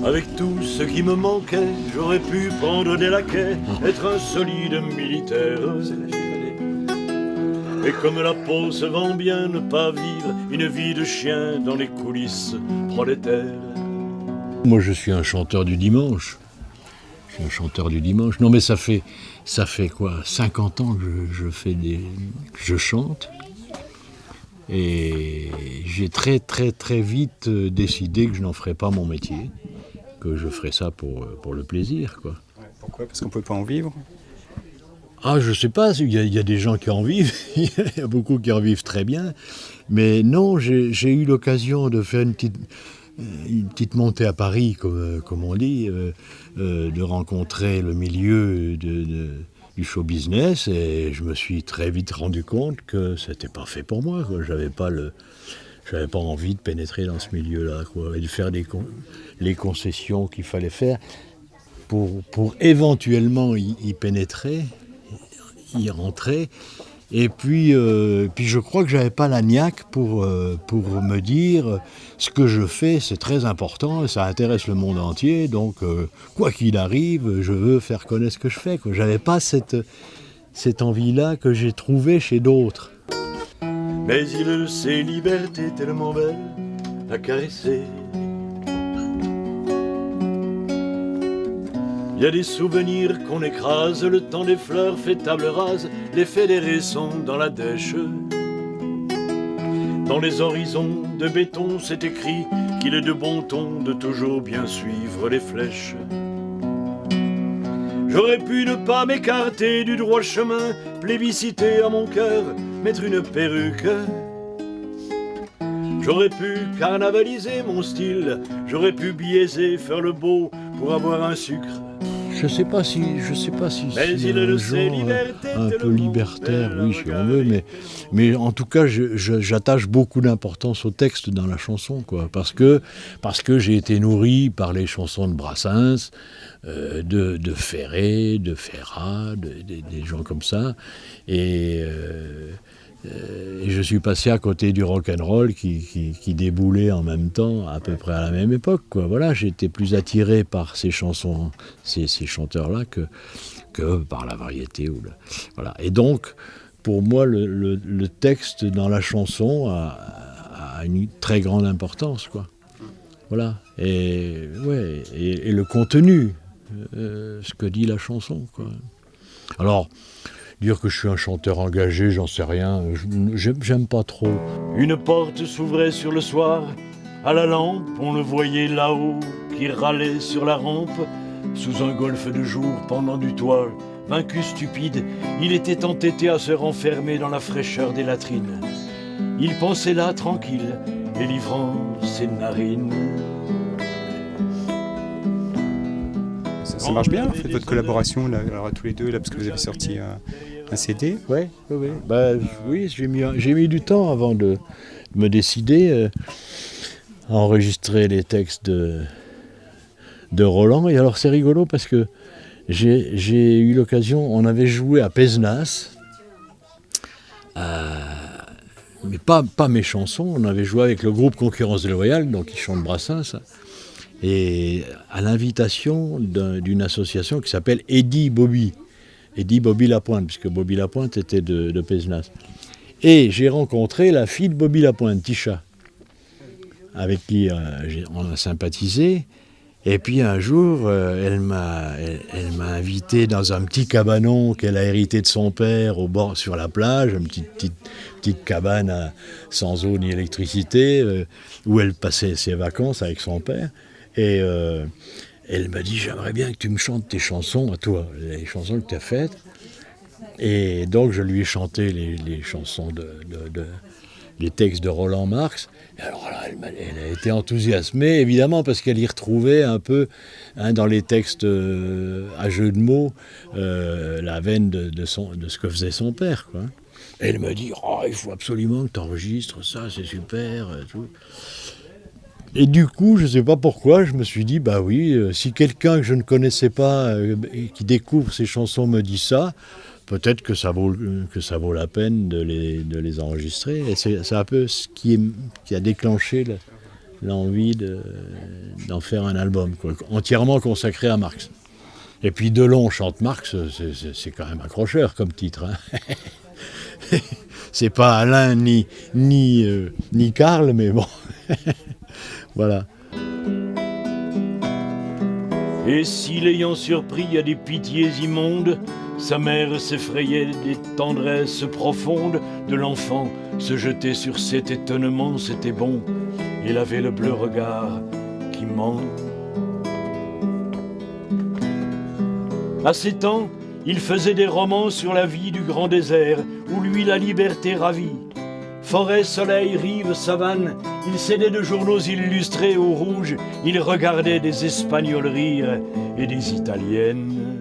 Avec tout ce qui me manquait, j'aurais pu prendre des laquais, être un solide militaire. Et comme la peau se vend bien, ne pas vivre une vie de chien dans les coulisses prolétaires. Moi je suis un chanteur du dimanche. Je suis un chanteur du dimanche. Non mais ça fait quoi, 50 ans que je chante. Et j'ai très très très vite décidé que je n'en ferais pas mon métier, que je ferais ça pour le plaisir, quoi. Pourquoi ? Parce qu'on ne peut pas en vivre ? Ah, je sais pas, il y a des gens qui en vivent, il y a beaucoup qui en vivent très bien, mais non, j'ai eu l'occasion de faire une petite montée à Paris, comme on dit, de rencontrer le milieu du show business, et je me suis très vite rendu compte que c'était pas fait pour moi, quoi. J'avais pas envie de pénétrer dans ce milieu-là, quoi, et de faire les concessions qu'il fallait faire pour éventuellement y pénétrer, y rentrer. Et puis je crois que j'avais pas la niaque pour me dire ce que je fais, c'est très important et ça intéresse le monde entier, donc quoi qu'il arrive, je veux faire connaître ce que je fais, quoi. J'avais pas cette envie-là que j'ai trouvée chez d'autres. Mais il sait liberté tellement belle à caresser. Il y a des souvenirs qu'on écrase, le temps des fleurs fait table rase, les fédérés sont dans la dèche. Dans les horizons de béton, c'est écrit qu'il est de bon ton de toujours bien suivre les flèches. J'aurais pu ne pas m'écarter du droit chemin, plébisciter à mon cœur, mettre une perruque. J'aurais pu carnavaliser mon style, j'aurais pu biaiser, faire le beau pour avoir un sucre. Je sais pas si c'est un genre un peu libertaire, oui, si on veut, mais en tout cas, j'attache beaucoup d'importance au texte dans la chanson, quoi, parce que j'ai été nourri par les chansons de Brassens, de Ferré, de Ferrat, des gens comme ça, et je suis passé à côté du rock'n'roll qui déboulait en même temps, à peu près à la même époque, quoi. Voilà, j'étais plus attiré par ces chansons, ces chanteurs-là que par la variété. Voilà. Et donc, pour moi, le texte dans la chanson a une très grande importance, quoi. Voilà. Et le contenu, ce que dit la chanson, quoi. Alors, dire que je suis un chanteur engagé, j'en sais rien, j'aime pas trop. Une porte s'ouvrait sur le soir, à la lampe, on le voyait là-haut, qui râlait sur la rampe, sous un golfe de jour, pendant du toit, vaincu stupide, il était entêté à se renfermer dans la fraîcheur des latrines. Il pensait là, tranquille, délivrant ses narines. Ça marche bien, en fait, votre collaboration, là, alors, à tous les deux, là, parce que vous avez sorti un CD. Oui. Oui, j'ai mis du temps avant de me décider à enregistrer les textes de Roland. Et alors, c'est rigolo parce que j'ai eu l'occasion, on avait joué à Pézenas, mais pas mes chansons, on avait joué avec le groupe Concurrence déloyale, donc qui chante Brassens, et à l'invitation d'une association qui s'appelle Eddie Bobby Lapointe, puisque Bobby Lapointe était de Pézenas. Et j'ai rencontré la fille de Bobby Lapointe, Tisha, avec qui on a sympathisé. Et puis un jour, elle m'a invité dans un petit cabanon qu'elle a hérité de son père au bord sur la plage, une petite cabane sans eau ni électricité, où elle passait ses vacances avec son père. Et elle m'a dit, j'aimerais bien que tu me chantes tes chansons à toi, les chansons que tu as faites. Et donc je lui ai chanté les chansons les textes de Roland Marx. Et alors là, elle a été enthousiasmée, évidemment, parce qu'elle y retrouvait un peu, dans les textes à jeu de mots, la veine de ce que faisait son père, quoi. Et elle m'a dit, il faut absolument que tu enregistres ça, c'est super, tout. Et du coup, je ne sais pas pourquoi, je me suis dit, bah oui, si quelqu'un que je ne connaissais pas, qui découvre ces chansons me dit ça, peut-être que ça vaut la peine de les enregistrer. Et c'est un peu ce qui a déclenché l'envie d'en faire un album, quoi, entièrement consacré à Marx. Et puis Delon chante Marx, c'est quand même accrocheur comme titre. Hein. C'est pas Alain ni Karl, mais bon, voilà. Et si l'ayant surpris à des pitiés immondes, sa mère s'effrayait des tendresses profondes de l'enfant, se jeter sur cet étonnement, c'était bon. Il avait le bleu regard qui ment. À 7 ans, il faisait des romans sur la vie du grand désert, où lui la liberté ravit. Forêt, soleil, rive, savane, il cédait de journaux illustrés au rouge, il regardait des Espagnols rire et des Italiennes